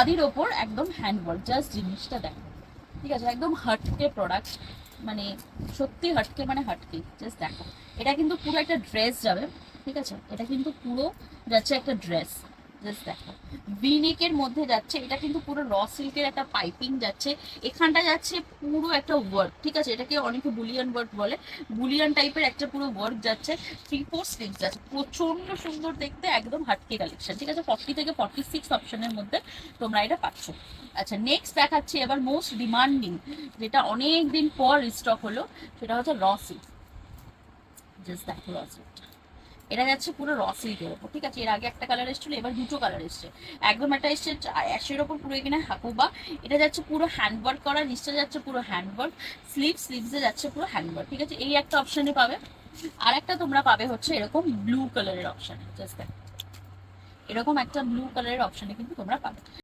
খাদির ওপর একদম হ্যান্ডওয়ার্ক, জাস্ট জিনিসটা দেখো, ঠিক আছে, একদম হটকে প্রোডাক্ট, মানে সত্যি হটকে মানে হটকে, জাস্ট দেখো। এটা কিন্তু পুরো একটা ড্রেস যাবে, ঠিক আছে, এটা কিন্তু পুরো যাচ্ছে একটা ড্রেস, জাস্ট দেখো, ভিনেকের মধ্যে যাচ্ছে, এটা কিন্তু পুরো র সিল্কের একটা পাইপিং যাচ্ছে, এখানটা যাচ্ছে পুরো একটা ওয়ার্ক, ঠিক আছে, এটাকে অনেকে বুলিয়ান ওয়ার্ক বলে, বুলিয়ান টাইপের একটা পুরো ওয়ার্ক যাচ্ছে, 3/4 স্লিভস যাচ্ছে, প্রচন্ড সুন্দর দেখতে, একদম হাটকে কালেকশন, ঠিক আছে, 40 থেকে 46 অপশনের মধ্যে তোমরা এটা পাচ্ছ। আচ্ছা, নেক্সট দেখাচ্ছি এবার মোস্ট ডিমান্ডিং, যেটা অনেক দিন পর স্টক হলো, সেটা হচ্ছে র সিল্ক, জাস্ট দেখো র সিল্ক, এটা যাচ্ছে পুরো র সিল্কের ওপর, ঠিক আছে, এর আগে একটা কালার এসেছিল, এবার দুটো কালার এসছে, একদম একটা এসছে অ্যাশের ওপর পুরো এখানে হাকুবা, এটা যাচ্ছে পুরো হ্যান্ডওয়ার্ক করা, নিচটা যাচ্ছে পুরো হ্যান্ডওয়ার্ক, স্লিভসে যাচ্ছে পুরো হ্যান্ডওয়ার্ক, ঠিক আছে, এই একটা অপশনে পাবে। আর একটা তোমরা পাবে হচ্ছে এরকম ব্লু কালারের অপশনে, জাস্ট এরকম একটা ব্লু কালারের অপশনে কিন্তু তোমরা পাবে।